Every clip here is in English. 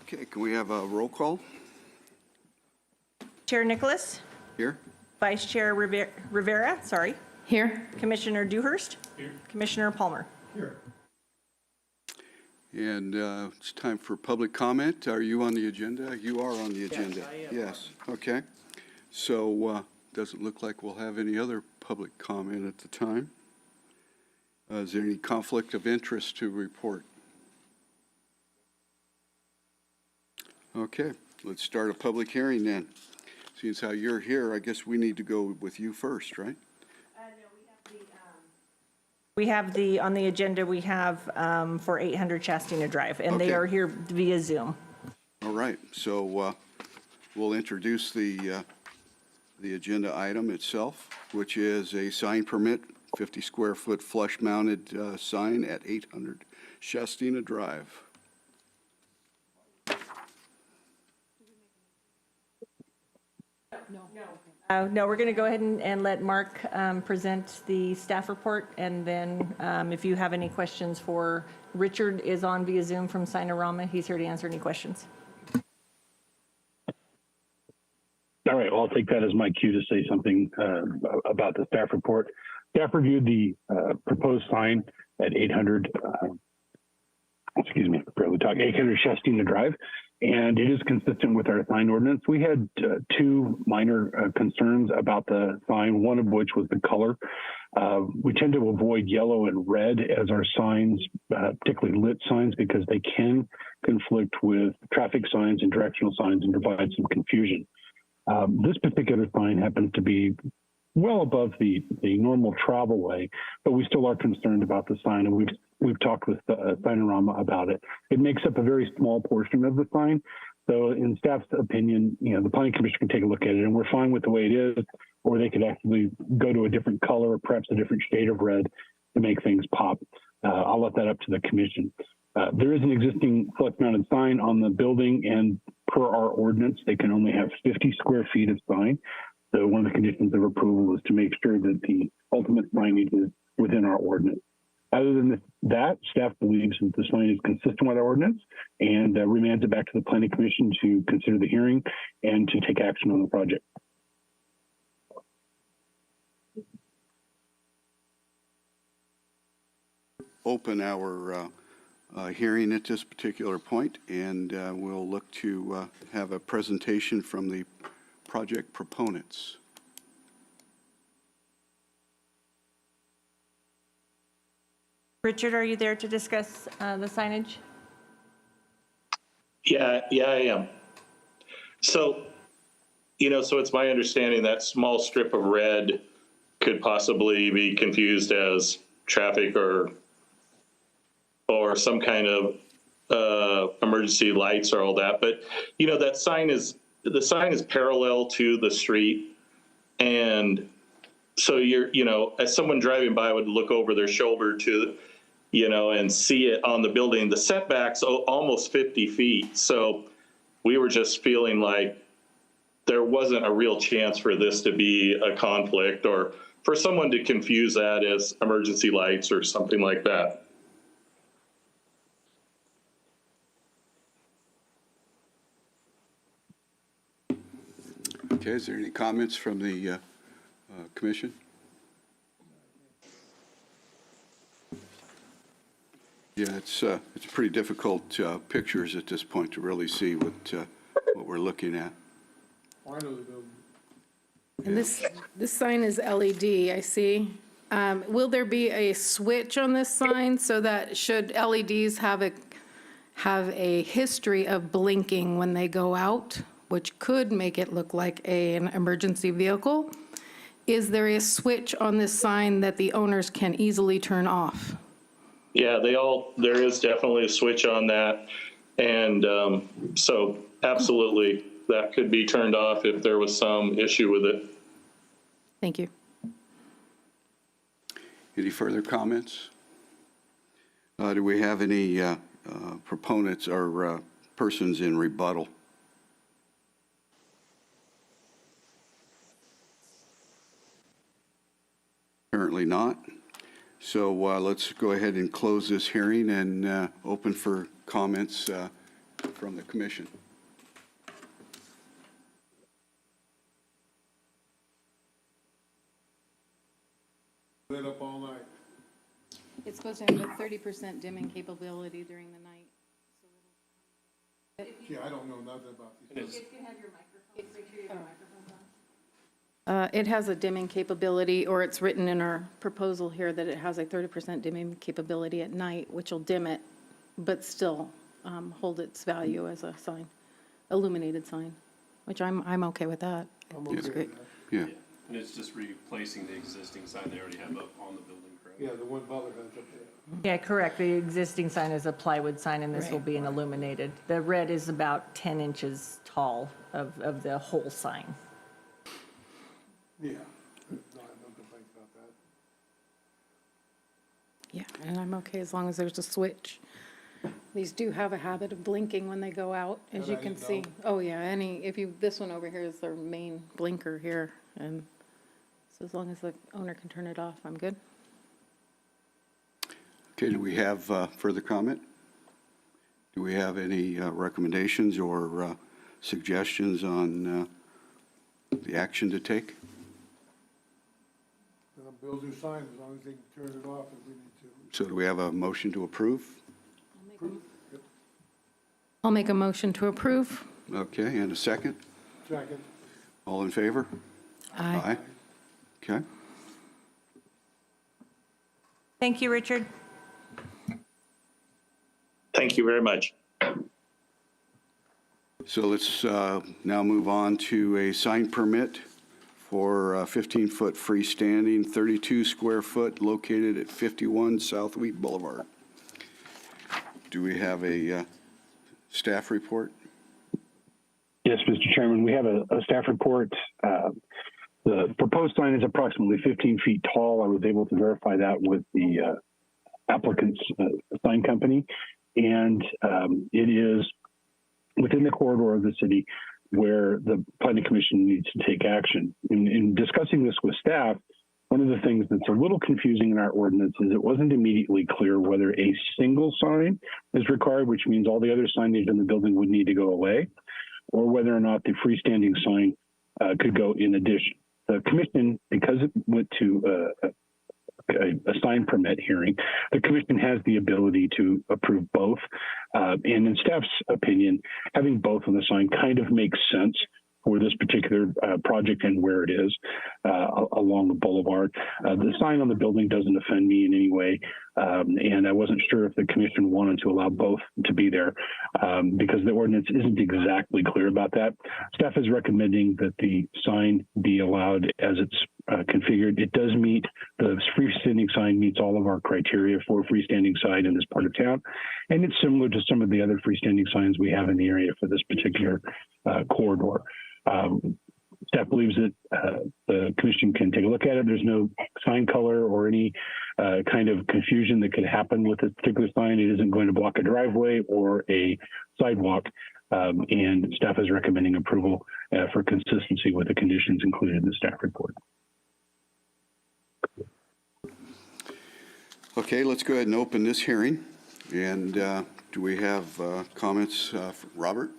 Okay, can we have a roll call? Chair Nicholas, Here? Vice Chair Rivera, sorry, Here. Commissioner Dewhurst, Commissioner Palmer. And it's time for public comment. Are you on the agenda? You are on the agenda. Yes, I am. Yes, okay. So doesn't look like we'll have any other public comment at the time. Is there any conflict of interest to report? Okay, let's start a public hearing then. Seeing as how you're here, I guess we need to go with you first, right? We have on the agenda, we have for 800 Chastina Drive, and they Okay. are here via Zoom. All right, so we'll introduce the agenda item itself, which is a sign permit, 50 square foot flush mounted sign at 800 Shastina Drive. No, we're going to go ahead and let Mark present the staff report, and then if you have any questions for, Richard is on via Zoom from Sinorama. He's here to answer any questions. All right, well, I'll take that as my cue to say something about the staff report. Staff reviewed the proposed sign at 800, 800 Shastina Drive, and it is consistent with our sign ordinance. We had two minor concerns about the sign, one of which was the color. We tend to avoid yellow and red as our signs, particularly lit signs, because they can conflict with traffic signs and directional signs and provide some confusion. This particular sign happens to be well above the normal travel way, but we still are concerned about the sign, and we've talked with Sinorama about it. It makes up a very small portion of the sign, so in staff's opinion, the planning commission can take a look at it, and we're fine with the way it is, or they could actually go to a different color or perhaps a different shade of red to make things pop. I'll let that up to the commission. There is an existing flex-mounted sign on the building, and per our ordinance, they can only have 50 square feet of sign. So one of the conditions of approval is to make sure that the ultimate signage is within our ordinance. Other than that, staff believes that the sign is consistent with our ordinance and remands it back to the planning commission to consider the hearing and to take action on the project. Open our hearing at this particular point, and we'll look to have a presentation from the project proponents. Richard, are you there to discuss the signage? Yeah, I am. So, so it's my understanding that small strip of red could possibly be confused as traffic or some kind of emergency lights or all that. But, that sign is parallel to the street. And so as someone driving by would look over their shoulder to, and see it on the building, the setback's almost 50 feet. So we were just feeling like there wasn't a real chance for this to be a conflict or for someone to confuse that as emergency lights or something like that. Okay, is there any comments from the commission? Yeah, it's pretty difficult pictures at this point to really see what we're looking at. And this sign is LED, I see. Will there be a switch on this sign so that should LEDs have a history of blinking when they go out, which could make it look like an emergency vehicle? Is there a switch on this sign that the owners can easily turn off? Yeah, there is definitely a switch on that. And so absolutely, that could be turned off if there was some issue with it. Thank you. Any further comments? Do we have any proponents or persons in rebuttal? Apparently not. So let's go ahead and close this hearing and open for comments from the commission. Lit up all night. It's supposed to have a 30% dimming capability during the night. Yeah, I don't know nothing about these. It has a dimming capability, or it's written in our proposal here that it has a 30% dimming capability at night, which will dim it, but still hold its value as a sign, illuminated sign, which I'm okay with that. I'm It's okay great. with that. Yeah, And it's just replacing the existing sign they already have up on the building, correct? Yeah, the one Butler has up there. Yeah, correct. The existing sign is a plywood sign, and this will be an illuminated. The red is about 10 inches tall of the whole sign. Yeah. No, I have no complaints about that. Yeah, and I'm okay as long as there's a switch. These do have a habit of blinking when they go out, as That you I can didn't see. know. Oh, yeah, this one over here is their main blinker here, and so as long as the owner can turn it off, I'm good. okay, do we have further comment? Do we have any recommendations or suggestions on the action to take? Then I'll build new signs as long as they can turn it off if we need to. So do we have a motion to approve? I'll make a motion to approve. Okay, and a second? Second. All in favor? Aye. Okay. Thank you, Richard. Thank you very much. So let's now move on to a sign permit for a 15-foot freestanding, 32 square foot located at 51 South Wheat Boulevard. Do we have a staff report? Yes, Mr. Chairman, we have a staff report. The proposed sign is approximately 15 feet tall. I was able to verify that with the applicant's sign company. And it is within the corridor of the city where the planning commission needs to take action. In discussing this with staff, one of the things that's a little confusing in our ordinance is it wasn't immediately clear whether a single sign is required, which means all the other signage in the building would need to go away, or whether or not the freestanding sign could go in addition. The commission, because it went to a sign permit hearing, the commission has the ability to approve both. And in staff's opinion, having both on the sign kind of makes sense for this particular project and where it is along the boulevard. The sign on the building doesn't offend me in any way, and I wasn't sure if the commission wanted to allow both to be there because the ordinance isn't exactly clear about that. Staff is recommending that the sign be allowed as it's configured. It does meet, the freestanding sign meets all of our criteria for a freestanding sign in this part of town, and it's similar to some of the other freestanding signs we have in the area for this particular corridor. Staff believes that the commission can take a look at it. There's no sign color or any kind of confusion that could happen with this particular sign. It isn't going to block a driveway or a sidewalk, and staff is recommending approval for consistency with the conditions included in the staff report. Okay, let's go ahead and open this hearing. And do we have comments? Robert?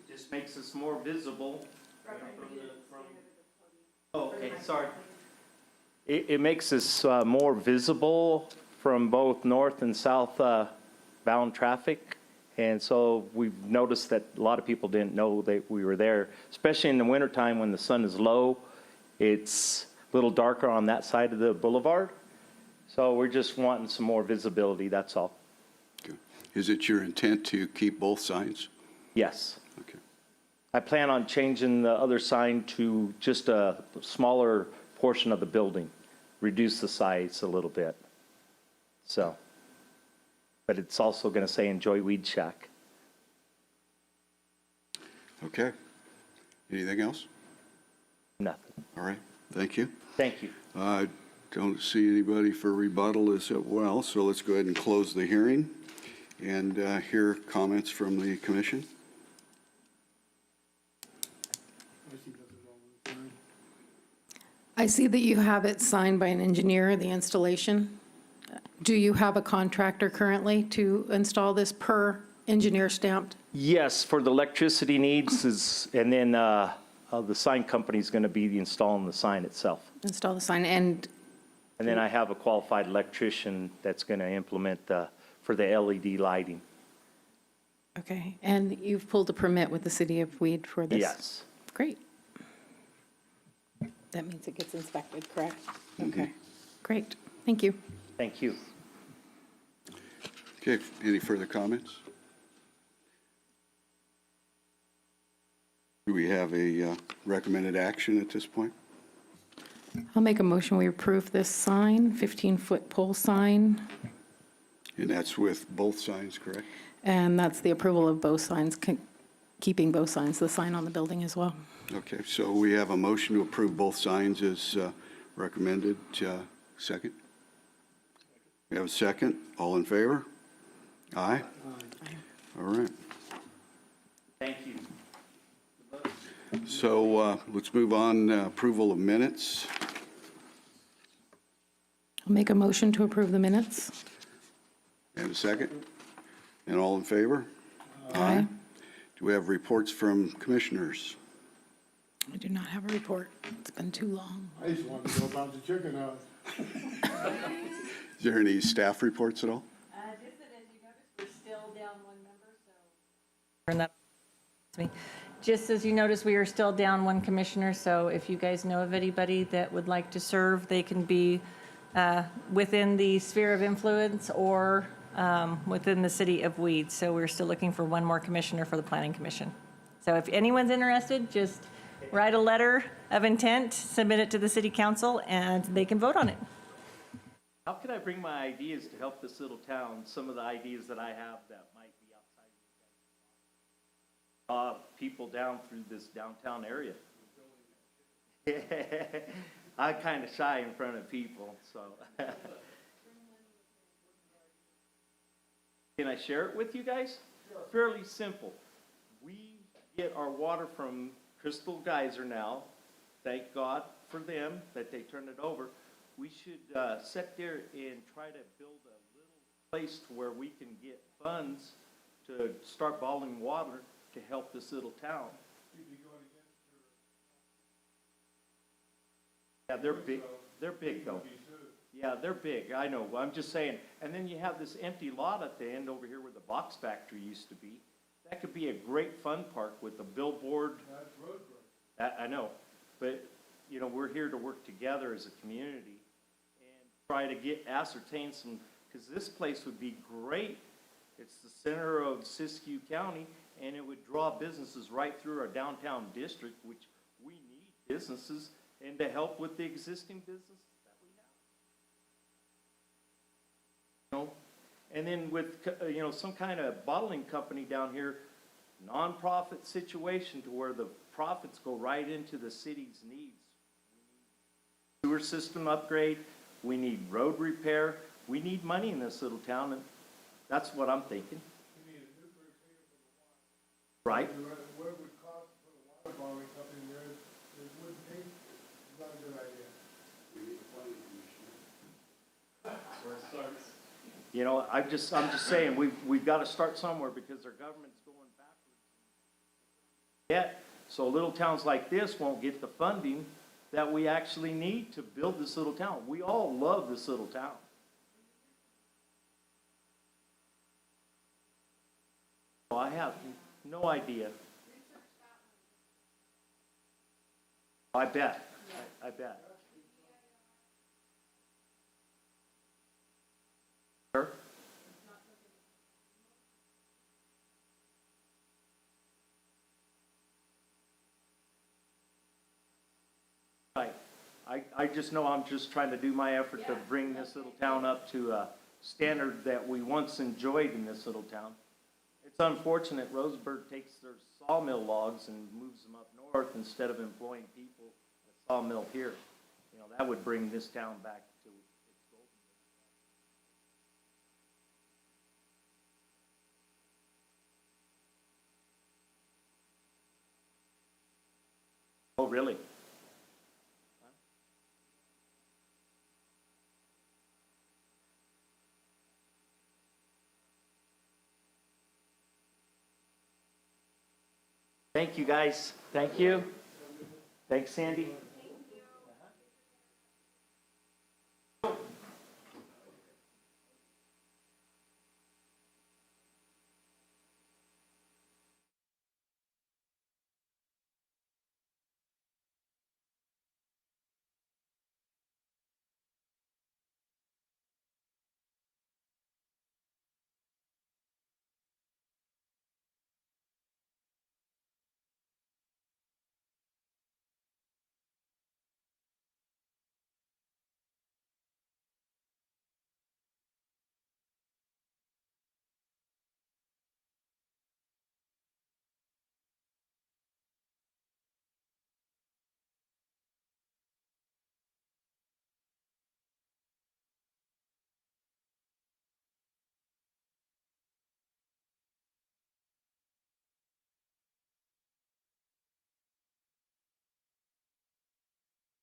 Just makes us more visible. Oh, okay, sorry. It makes us more visible from both north and south bound traffic. And so we've noticed that a lot of people didn't know that we were there, especially in the wintertime when the sun is low. It's a little darker on that side of the boulevard. So we're just wanting some more visibility, that's all. Okay. Is it your intent to keep both signs? Yes. Okay. I plan on changing the other sign to just a smaller portion of the building, reduce the size a little bit. So, but it's also going to say Enjoy Weed Shack. Okay. Anything else? Nothing. All right. Thank you. Thank you. Don't see anybody for rebuttal as well, so let's go ahead and close the hearing and hear comments from the commission. I see nothing wrong with the sign. I see that you have it signed by an engineer, the installation. Do you have a contractor currently to install this per engineer stamped? Yes, for the electricity needs is, and then the sign company's going to be installing the sign itself. Install the sign, and And then I have a qualified electrician that's going to implement for the LED lighting. okay, and you've pulled a permit with the city of Weed for this? Yes. Great. That means it gets inspected, correct? Okay, great, thank you. Thank you. Okay, any further comments? Do we have a recommended action at this point? I'll make a motion, we approve this sign, 15-foot pole sign, And that's with both signs, correct? and that's the approval of both signs, keeping both signs, the sign on the building as well. Okay, so we have a motion to approve both signs as recommended. Second? We have a second. All in favor? Aye? All right. Thank you. So let's move on, approval of minutes. I'll make a motion to approve the minutes. And a second? And all in favor? Aye. Do we have reports from commissioners? I do not have a report, it's been too long. I just wanted to know about the chicken house. Is there any staff reports at all? Just that as you notice, we're still down one member, so. Turn that, to me. Just as you notice, we are still down one commissioner, so if you guys know of anybody that would like to serve, they can be within the sphere of influence or within the city of Weed. So we're still looking for one more commissioner for the Planning Commission. So if anyone's interested, just write a letter of intent, submit it to the city council, and they can vote on it. How can I bring my ideas to help this little town, some of the ideas that I have that might be outside people down through this downtown area? I'm kind of shy in front of people, so. Can I share it with you guys? Fairly simple. We get our water from Crystal Geyser now. Thank God for them that they turned it over. We should sit there and try to build a little place to where we can get funds to start bottling water to help this little town. Yeah, they're big. They're big though. Yeah, they're big. I know. I'm just saying. And then you have this empty lot at the end over here where the box factory used to be. That could be a great fun park with a billboard. I know, but you know, we're here to work together as a community and try to ascertain some, because this place would be great. It's the center of Siskiyou County, and it would draw businesses right through our downtown district, which we need businesses, and to help with the existing businesses that we have. You know, and then with, you know, some kind of bottling company down here, nonprofit situation to where the profits go right into the city's needs. Sewer system upgrade, we need road repair, we need money in this little town, and that's what I'm thinking. Right? What it would cost to put a water bottling company there, it wouldn't take, it's not a good idea. You know, I'm just saying, we've got to start somewhere because our government's going backwards. Yet, so little towns like this won't get the funding that we actually need to build this little town. We all love this little town. Well, I have no idea. I bet. I bet. Sir? Right. I just know I'm just trying to do my effort to bring this little town up to a standard that we once enjoyed in this little town. It's unfortunate Roseburg takes their sawmill logs and moves them up north instead of employing people at a sawmill here. You know, that would bring this town back to its golden days. Oh, really? Thank you, guys. Thank you. Thanks, Sandy.